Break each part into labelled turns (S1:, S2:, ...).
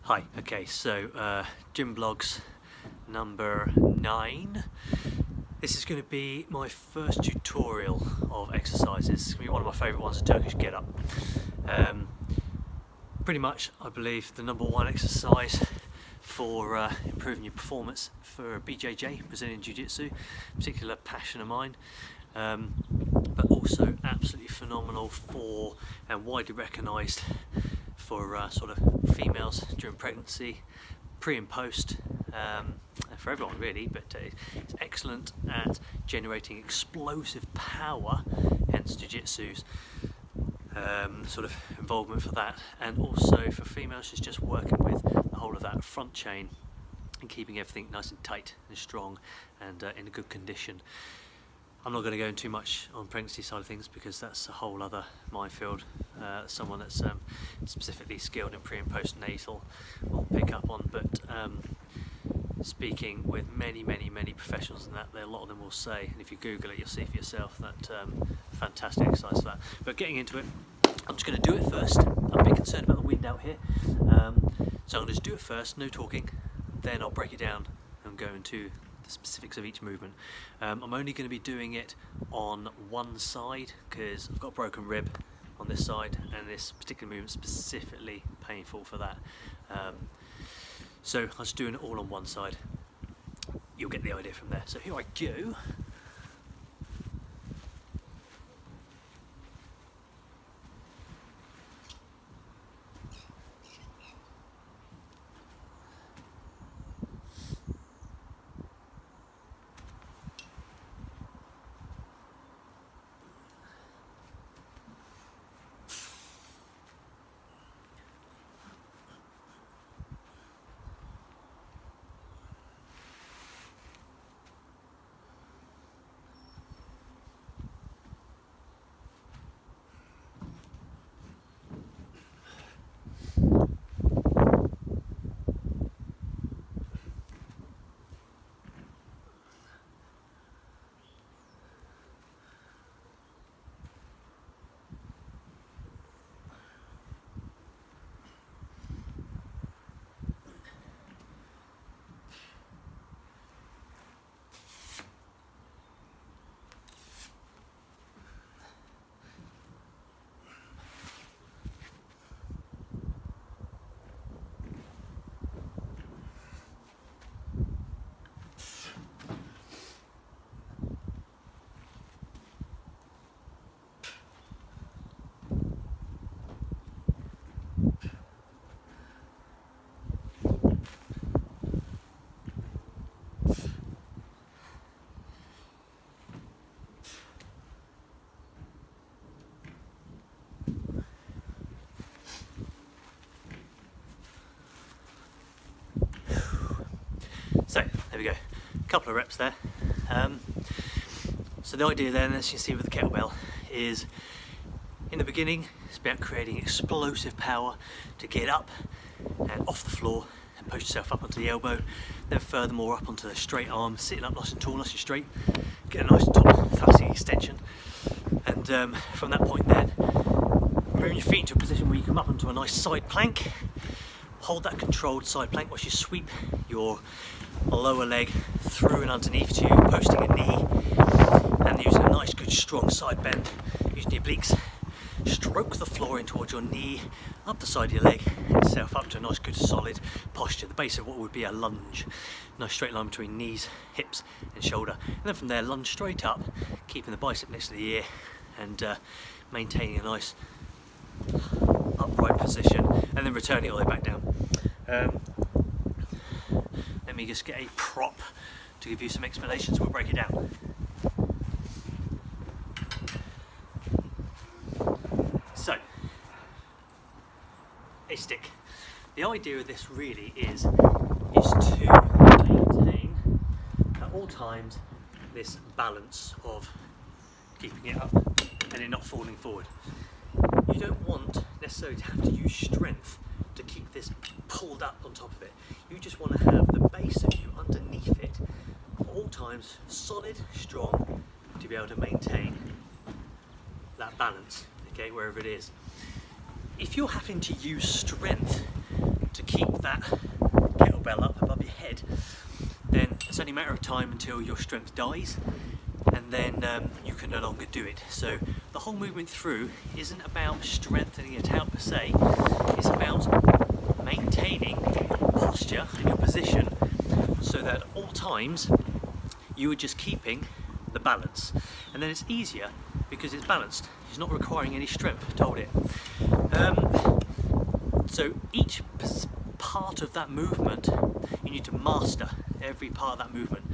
S1: Hi, okay, so Gym Blogs number 9. This is going to be my first tutorial of exercises. It's going to be one of my favourite ones, a Turkish get up. Pretty much, I believe, the number one exercise for improving your performance for BJJ, Brazilian Jiu-Jitsu, particular passion of mine. But also absolutely phenomenal for and widely recognised for sort of females during pregnancy, pre and post, for everyone really, but it's excellent at generating explosive power, hence Jiu-Jitsu's sort of involvement for that, and also for females it's just working with the whole of that front chain and keeping everything nice and tight and strong and in a good condition. I'm not going to go into too much on pregnancy side of things because that's a whole other minefield. Someone that's specifically skilled in pre and postnatal will pick up on, but speaking with many professionals in that, a lot of them will say, and if you Google it you'll see for yourself, that fantastic exercise for that. But getting into it, I'm just going to do it first. I'm a bit concerned about the wind out here, so I'm going to just do it first, no talking, then I'll break it down and go into the specifics of each movement. I'm only going to be doing it on one side because I've got a broken rib on this side and this particular movement is specifically painful for that. So I'm just doing it all on one side. You'll get the idea from there. So here I go. So there we go, a couple of reps there. So the idea then, as you can see with the kettlebell, is in the beginning it's about creating explosive power to get up and off the floor and push yourself up onto the elbow, then furthermore up onto the straight arm, sitting up nice and tall, nice and straight, get a nice top thoracic extension, and from that point then moving your feet into a position where you come up onto a nice side plank. Hold that controlled side plank whilst you sweep your lower leg through and underneath you, posting a knee, and using a nice good strong side bend, using your obliques. Stroke the floor in towards your knee, up the side of your leg, and yourself up to a nice good solid posture, the base of what would be a lunge. Nice straight line between knees, hips and shoulder. And then from there lunge straight up, keeping the bicep next to the ear and maintaining a nice upright position, and then returning all the way back down. Let me just get a prop to give you some explanations. We'll break it down. So, a stick. The idea of this really is to maintain at all times this balance of keeping it up and it not falling forward. You don't want necessarily to have to use strength to keep this pulled up on top of it. You just want to have the base of you underneath it at all times solid, strong, to be able to maintain that balance, okay, wherever it is. If you're having to use strength to keep that kettlebell up above your head, then it's only a matter of time until your strength dies, and then you can no longer do it. So the whole movement through isn't about strengthening it out per se, it's about maintaining your posture and your position so that at all times you are just keeping the balance, and then it's easier because it's balanced. It's not requiring any strength to hold it. So each part of that movement you need to master, every part of that movement,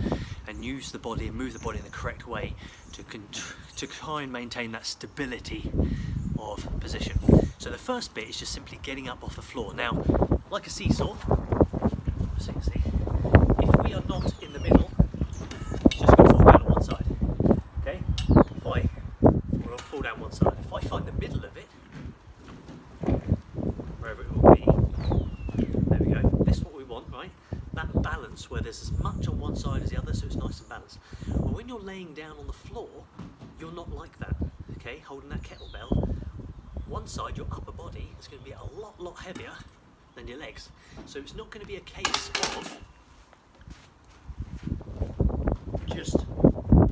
S1: and use the body and move the body in the correct way to try and maintain that stability of position. So the first bit is just simply getting up off the floor. Now, like a seesaw, so you can see, if we are not in the middle, it's just going to fall down on one side. Okay? If I fall down one side, if I find the middle of it, wherever it will be, there we go. This is what we want, right? That balance where there's as much on one side as the other, so it's nice and balanced. But when you're laying down on the floor, you're not like that. Okay? Holding that kettlebell, one side, your upper body, is going to be a lot heavier than your legs. So it's not going to be a case of just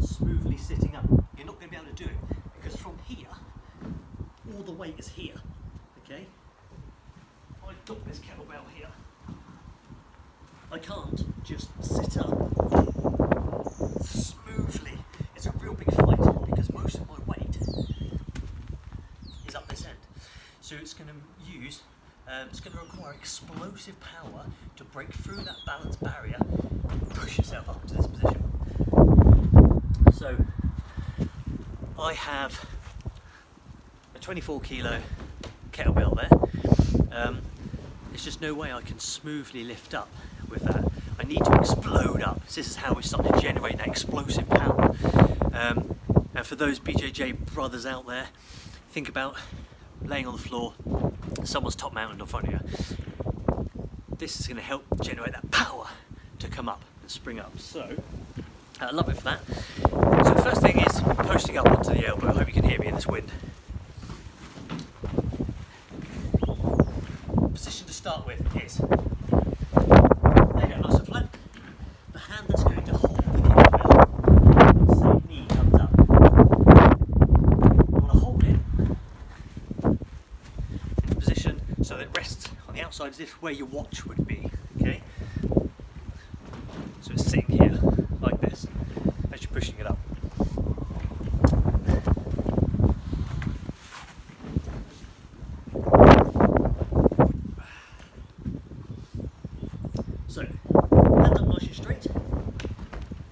S1: smoothly sitting up. You're not going to be able to do it because from here, all the weight is here. Okay? I've got this kettlebell here. I can't just sit up smoothly. It's a real big fight because most of my weight is up this end. So it's going to use, it's going to require explosive power to break through that balance barrier and push yourself up to this position. So I have a 24 kilo kettlebell there. There's just no way I can smoothly lift up with that. I need to explode up. So this is how we start to generate that explosive power. And for those BJJ brothers out there, think about laying on the floor, someone's top mounted in front of you. This is going to help generate that power to come up and spring up. So I love it for that. So the first thing is posting up onto the elbow. I hope you can hear me in this wind. Position to start with is lay down nice and flat. The hand that's going to hold the kettlebell, same knee comes up. You want to hold it in position so that it rests on the outside as if where your watch would be. Okay? So it's sitting here like this as you're pushing it up. So, hands up nice and straight,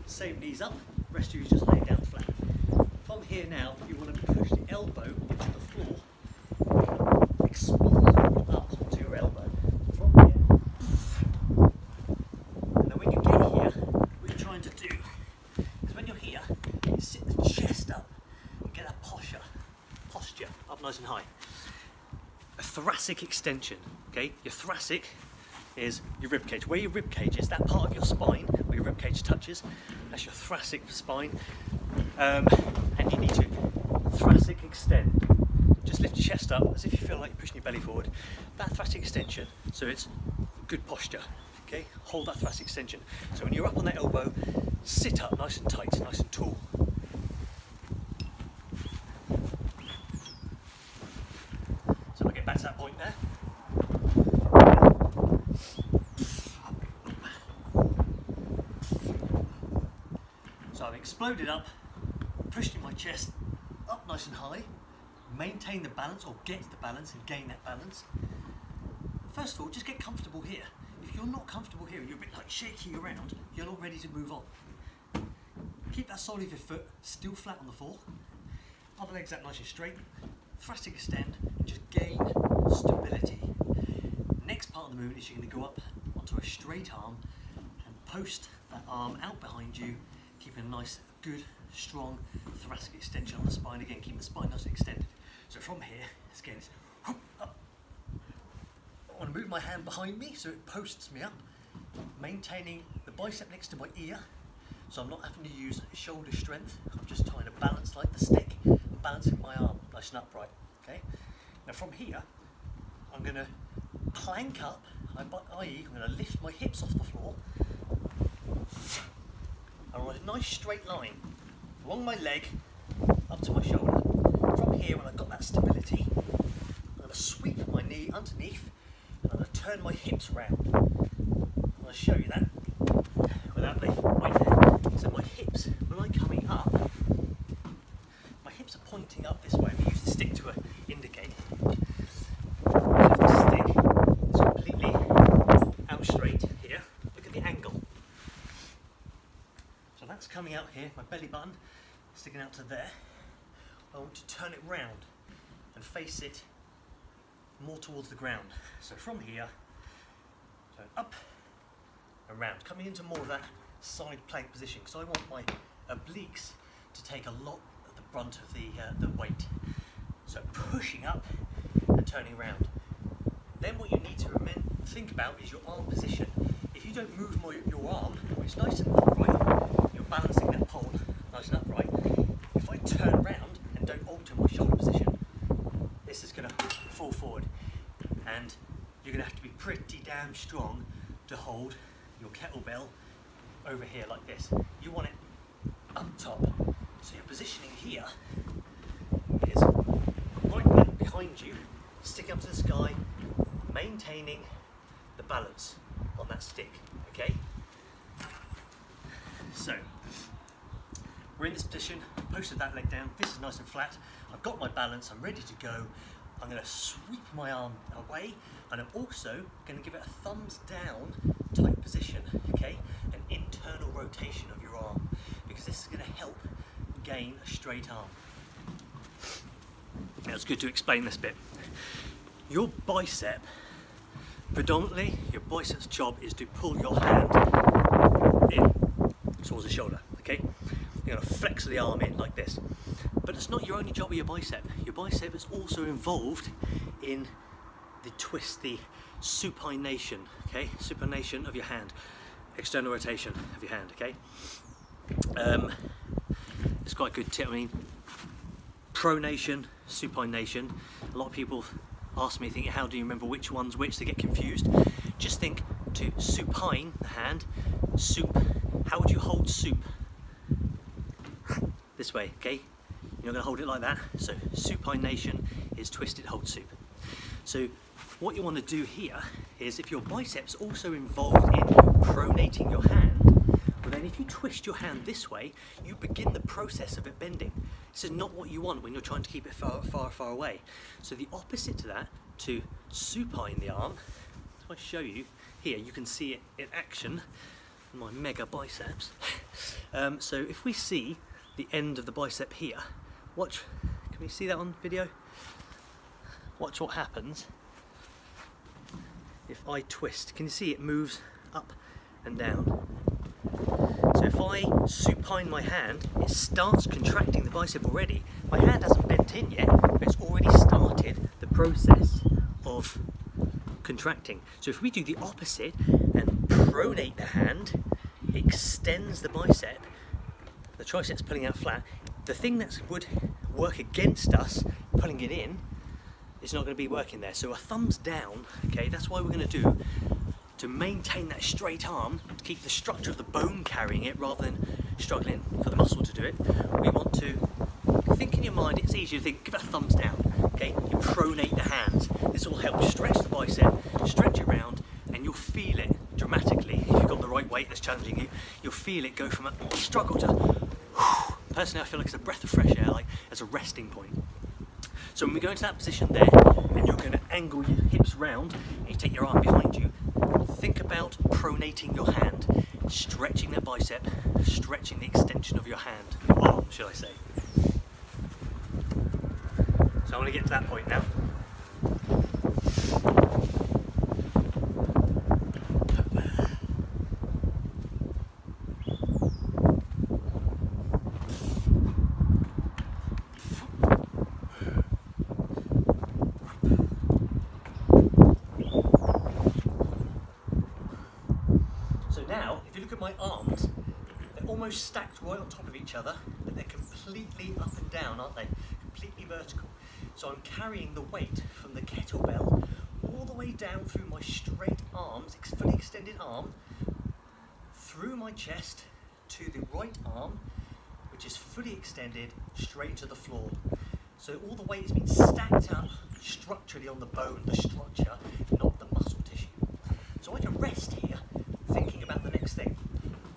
S1: same knees up, rest of you is just laying down flat. From here now, you want to push the elbow into the floor, explode up onto your elbow from here. And then when you get here, what you're trying to do is when you're here, you sit the chest up and get that posture up nice and high. A thoracic extension, okay? Your thoracic is your rib cage. Where your rib cage is, that part of your spine where your rib cage touches, that's your thoracic spine. And you need to thoracic extend. Just lift your chest up as if you feel like you're pushing your belly forward. That thoracic extension, so it's good posture. Okay, hold that thoracic extension. So when you're up on that elbow, sit up nice and tight, nice and tall. So I'll get back to that point there. So I've exploded up, pushed in my chest up nice and high, maintain the balance or get the balance and gain that balance. First of all, just get comfortable here. If you're not comfortable here and you're a bit like shaking around, you're not ready to move on. Keep that sole of your foot still flat on the floor. Other legs out nice and straight. Thoracic extend and just gain stability. Next part of the movement is you're going to go up onto a straight arm and post that arm out behind you, keeping a nice, good, strong thoracic extension on the spine. Again, keeping the spine nice and extended. So from here, again, it's up. I want to move my hand behind me so it posts me up, maintaining the bicep next to my ear, so I'm not having to use shoulder strength. I'm just trying to balance like the stick, balancing my arm nice and upright. Okay. Now from here, I'm going to plank up, i.e. I'm going to lift my hips off the floor. I'm on a nice straight line along my leg up to my shoulder. From here, when I've got that stability, I'm going to sweep my knee underneath and I'm going to turn my hips round. I'm going to show you that without the weight there. So my hips, when I'm coming up, my hips are pointing up this way. We use the stick to indicate. So if the stick is completely out straight here, look at the angle. So that's coming out here, my belly button sticking out to there. I want to turn it round and face it more towards the ground. So from here, so up and round, coming into more of that side plank position, because I want my obliques to take a lot of the brunt of the weight. So pushing up and turning around. Then what you need to think about is your arm position. If you don't move your arm, it's nice and upright, you're balancing that pole nice and upright. If I turn around and don't alter my shoulder position, this is going to fall forward, and you're going to have to be pretty damn strong to hold your kettlebell over here like this. You want it up top, so your positioning here is right back behind you, sticking up to the sky, maintaining the balance on that stick, okay? So, we're in this position, posted that leg down, this is nice and flat, I've got my balance, I'm ready to go. I'm going to sweep my arm away, and I'm also going to give it a thumbs down type position, okay? An internal rotation of your arm, because this is going to help gain a straight arm. Now it's good to explain this bit. Your bicep, predominantly your bicep's job is to pull your hand in towards the shoulder, okay? You're going to flex the arm in like this. But it's not your only job with your bicep. Your bicep is also involved in the twist, the supination, okay? Supination of your hand, external rotation of your hand, okay? It's quite a good tip. I mean, pronation, supination. A lot of people ask me, thinking, how do you remember which one's which? They get confused. Just think to supine the hand, soup. How would you hold soup? This way, okay? You're going to hold it like that. So supination is twisted hold soup. So what you want to do here is, if your biceps also involved in pronating your hand, well then if you twist your hand this way, you begin the process of it bending. This is not what you want when you're trying to keep it far away. So the opposite to that, to supine the arm, if I show you here, you can see it in action, my mega biceps. So if we see the end of the bicep here, watch, can we see that on video? Watch what happens if I twist. Can you see it moves up and down? So if I supine my hand, it starts contracting the bicep already. My hand hasn't bent in yet, but it's already started the process of contracting. So if we do the opposite and pronate the hand, it extends the bicep, the tricep's pulling out flat. The thing that would work against us, pulling it in, is not going to be working there. So a thumbs down, okay, that's what we're going to do to maintain that straight arm, to keep the structure of the bone carrying it rather than struggling for the muscle to do it. We want to think in your mind, it's easy to think, give it a thumbs down, okay? You pronate the hands. This will help stretch the bicep, stretch it around, and you'll feel it dramatically. If you've got the right weight that's challenging you, you'll feel it go from a struggle to, whew. Personally, I feel like it's a breath of fresh air, like as a resting point. So when we go into that position there, and you're going to angle your hips round, and you take your arm behind you, think about pronating your hand, stretching that bicep, stretching the extension of your hand, your arm, should I say. So I want to get to that point now. My arms, they're almost stacked right on top of each other, but they're completely up and down, aren't they? Completely vertical. So I'm carrying the weight from the kettlebell all the way down through my straight arms, fully extended arm, through my chest to the right arm, which is fully extended straight to the floor. So all the weight has been stacked up structurally on the bone, the structure, not the muscle tissue. So I can rest here thinking about the next thing.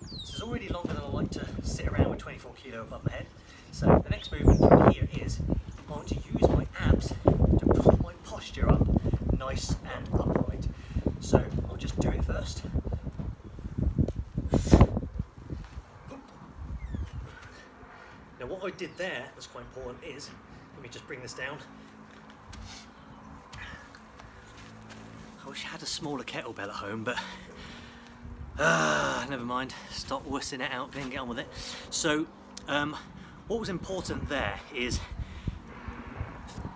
S1: This is already longer than I like to sit around with 24 kilo above my head. So the next movement from here is I want to use my abs to pull my posture up nice and upright. So I'll just do it first. Now what I did there that's quite important is, let me just bring this down. I wish I had a smaller kettlebell at home, but never mind, stop wussing it out and get on with it. So what was important there is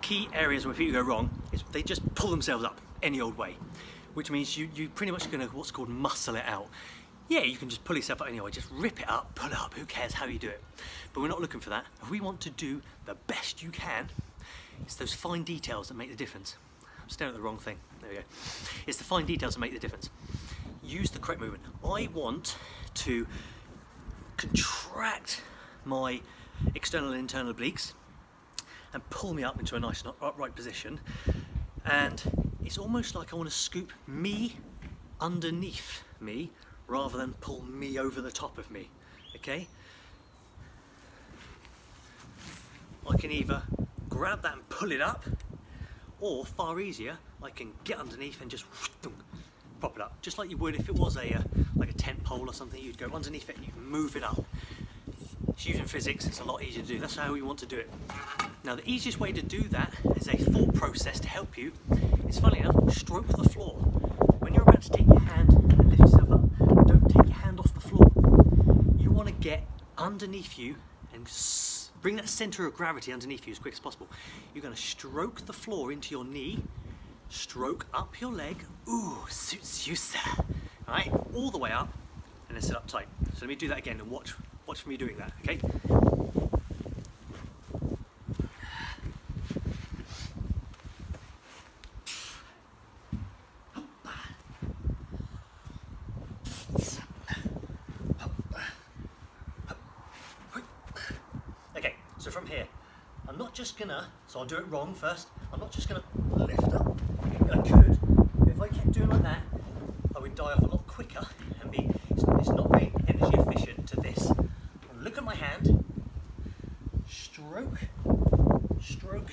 S1: key areas where people go wrong is they just pull themselves up any old way, which means you pretty much going to what's called muscle it out. Yeah, you can just pull yourself up anyway, just rip it up, pull it up, who cares how you do it. But we're not looking for that. If we want to do the best you can, it's those fine details that make the difference. I'm staring at the wrong thing, there we go. It's the fine details that make the difference. Use the correct movement. I want to contract my external and internal obliques and pull me up into a nice upright position, and it's almost like I want to scoop me underneath me rather than pull me over the top of me, okay? I can either grab that and pull it up, or far easier, I can get underneath and just prop it up, just like you would if it was like a tent pole or something. You'd go underneath it and you move it up. It's using physics, it's a lot easier to do. That's how we want to do it. Now the easiest way to do that is a thought process to help you. It's funny enough, stroke the floor. When you're about to take your hand and lift yourself up, don't take your hand off the floor. You want to get underneath you and bring that centre of gravity underneath you as quick as possible. You're going to stroke the floor into your knee, stroke up your leg, ooh, suits you sir. Alright, all the way up, and then sit up tight. So let me do that again and watch for me doing that, okay? Okay, so from here, I'm not just gonna, so I'll do it wrong first, I'm not just gonna lift up. I could, but if I kept doing like that, I would die off a lot quicker and it's not very energy efficient to this. Look at my hand, stroke, stroke,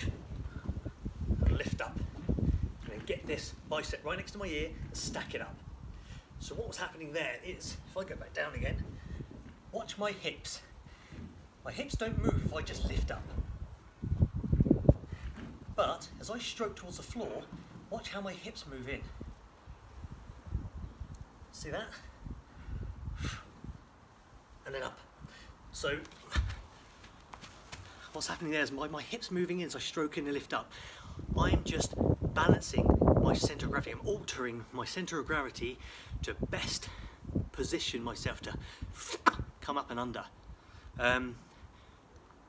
S1: and lift up. And then get this bicep right next to my ear and stack it up. So what was happening there is, if I go back down again, watch my hips. My hips don't move if I just lift up. But as I stroke towards the floor, watch how my hips move in. See that? And then up. So what's happening there is my hips moving in, so I stroke in and lift up. I'm just balancing my centre of gravity. I'm altering my centre of gravity to best position myself to come up and under.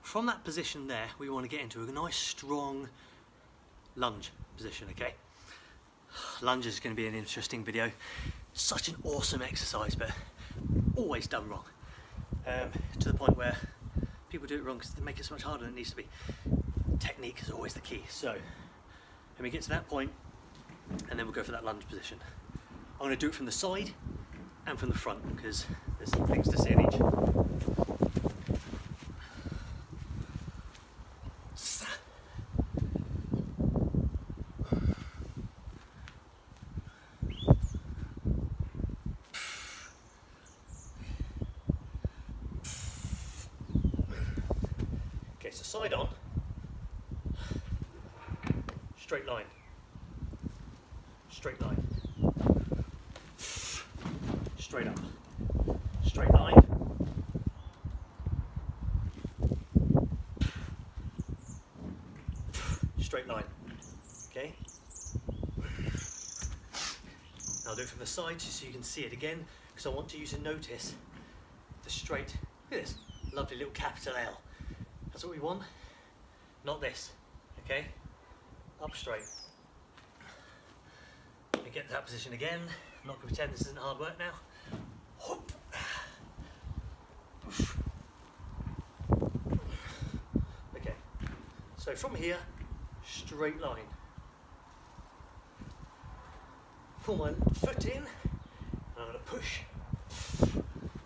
S1: From that position there, we want to get into a nice strong lunge position, okay? Lunge is going to be an interesting video. Such an awesome exercise, but always done wrong. To the point where people do it wrong because they make it so much harder than it needs to be. Technique is always the key. So let me get to that point and then we'll go for that lunge position. I'm going to do it from the side and from the front because there's some things to see in each. Okay, so side on, straight line, straight line, straight up, straight line, straight line, okay? Now I'll do it from the side just so you can see it again, because I want you to notice the straight, look at this, lovely little capital L. That's what we want, not this, okay? Up straight, get to that position again. I'm not going to pretend this isn't hard work now. Hop. Okay, so from here, straight line. Pull my foot in, and I'm going to push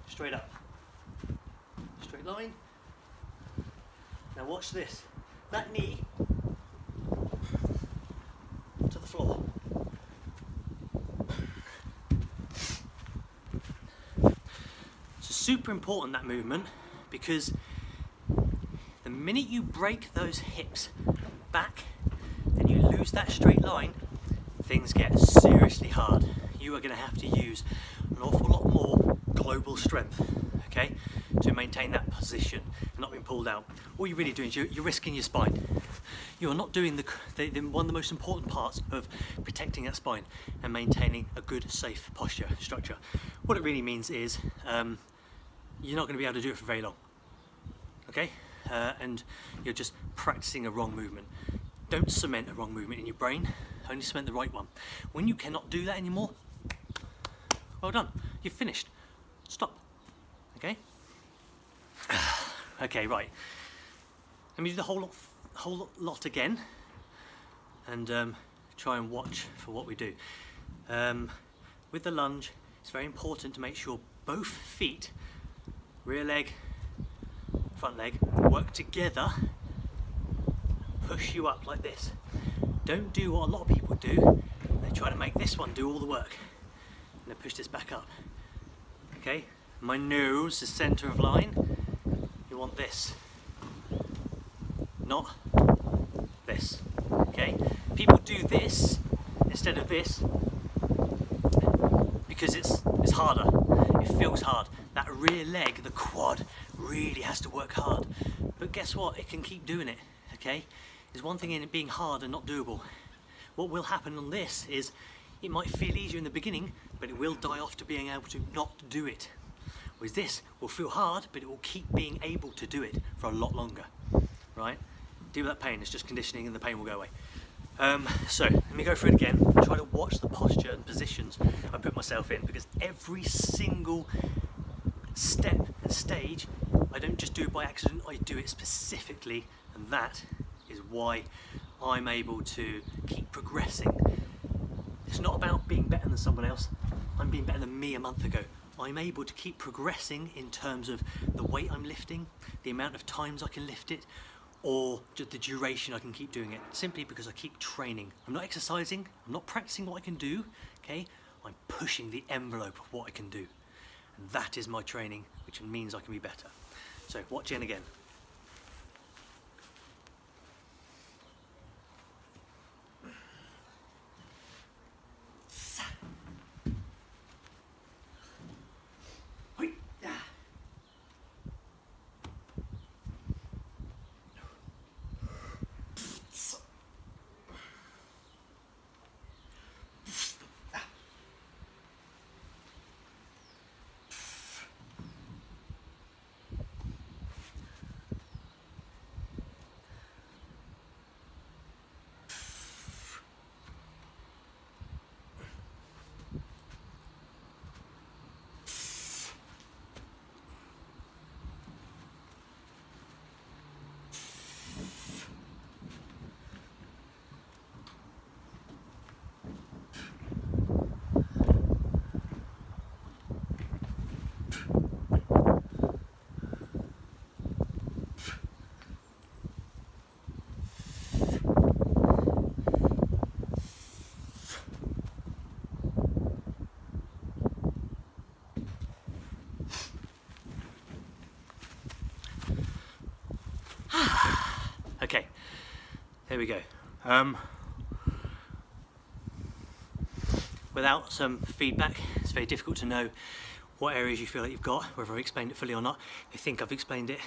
S1: straight up. Straight line. Now watch this. That knee to the floor. It's super important, that movement, because the minute you break those hips back and you lose that straight line, things get seriously hard. You are going to have to use an awful lot more global strength, okay, to maintain that position and not being pulled out. All you're really doing is you're risking your spine. You're not doing one of the most important parts of protecting that spine and maintaining a good, safe posture structure. What it really means is you're not going to be able to do it for very long, okay? And you're just practicing a wrong movement. Don't cement a wrong movement in your brain, only cement the right one. When you cannot do that anymore, well done, you've finished. Stop, okay? Okay, right. Let me do the whole lot again and try and watch for what we do. With the lunge, it's very important to make sure both feet, rear leg, front leg, work together, push you up like this. Don't do what a lot of people do. They try to make this one do all the work and then push this back up. Okay, my nose is centre of line. You want this, not this. Okay, people do this instead of this because it's harder. It feels hard. That rear leg, the quad, really has to work hard. But guess what? It can keep doing it. Okay, there's one thing in it being hard and not doable. What will happen on this is it might feel easier in the beginning, but it will die off to being able to not do it. Whereas this will feel hard, but it will keep being able to do it for a lot longer, right? Deal with that pain, it's just conditioning and the pain will go away. So let me go through it again, try to watch the posture and positions I put myself in, because every single step and stage, I don't just do it by accident, I do it specifically, and that is why I'm able to keep progressing. It's not about being better than someone else. I'm being better than me a month ago. I'm able to keep progressing in terms of the weight I'm lifting, the amount of times I can lift it, or just the duration I can keep doing it, simply because I keep training. I'm not exercising, I'm not practicing what I can do, okay? I'm pushing the envelope of what I can do. And that is my training, which means I can be better. So watch in again. Okay, there we go. Without some feedback, it's very difficult to know what areas you feel like you've got, whether I've explained it fully or not. I think I've explained it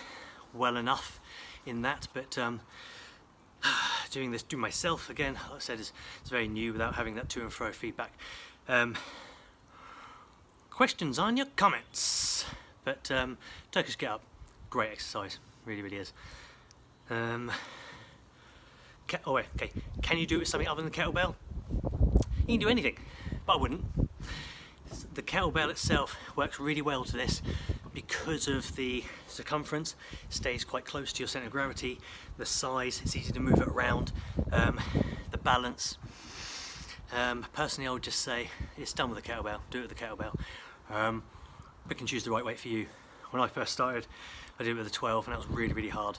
S1: well enough in that, but doing this to myself again, like I said, it's very new without having that to and fro feedback. Questions on your comments. But Turkish get up, great exercise, really, really is. Okay, can you do it with something other than the kettlebell? You can do anything. but I wouldn't. The kettlebell itself works really well to this because of the circumference. It stays quite close to your centre of gravity, the size, it's easy to move it around, the balance. Personally, I would just say it's done with a kettlebell, do it with a kettlebell. Pick and choose the right weight for you. When I first started, I did it with a 12 and that was really, really hard.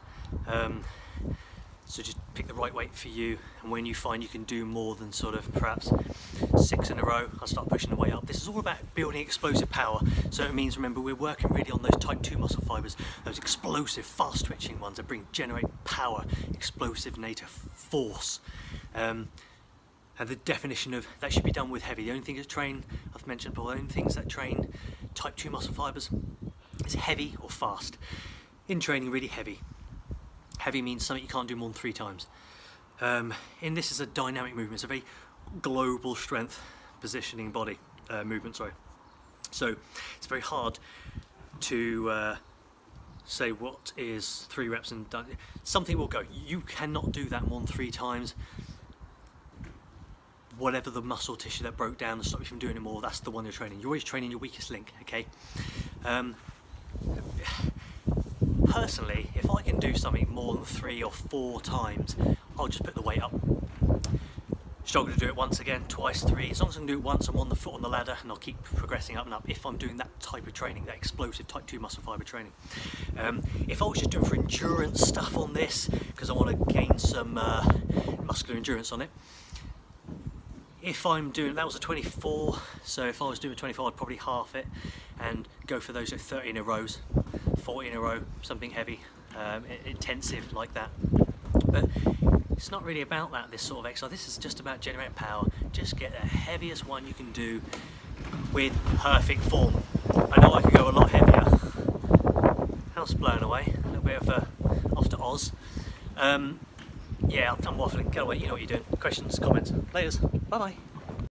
S1: So just pick the right weight for you, and when you find you can do more than sort of perhaps 6 in a row, I'll start pushing the weight up. This is all about building explosive power, so it means, remember, we're working really on those type 2 muscle fibres, those explosive, fast twitching ones that generate power, explosive native force. And the definition of that should be done with heavy. The only thing that train, I've mentioned before, the only things that train type 2 muscle fibres is heavy or fast. In training, really heavy. Heavy means something you can't do more than 3 times. And this is a dynamic movement. It's a very global strength positioning body movement. Sorry. So it's very hard to say what is 3 reps and done. Something will go. You cannot do that more than 3 times. Whatever the muscle tissue that broke down to stop you from doing it more, that's the one you're training. You're always training your weakest link. Okay. Personally, if I can do something more than 3 or 4 times, I'll just put the weight up. Struggle to do it once again, twice, 3. As long as I can do it once, I'm on the foot on the ladder, and I'll keep progressing up and up if I'm doing that type of training, that explosive type 2 muscle fibre training. If I was just doing for endurance stuff on this, because I want to gain some muscular endurance on it, if I'm doing, that was a 24, so if I was doing a 24, I'd probably half it and go for those at 30 in a row, 40 in a row, something heavy, intensive like that. But it's not really about that, this sort of exercise. This is just about generating power. Just get the heaviest one you can do with perfect form. I know I could go a lot heavier. House blown away, a little bit of off to Oz. Yeah, I'm waffling. Get away, you know what you're doing. Questions, comments. Laters. Bye bye.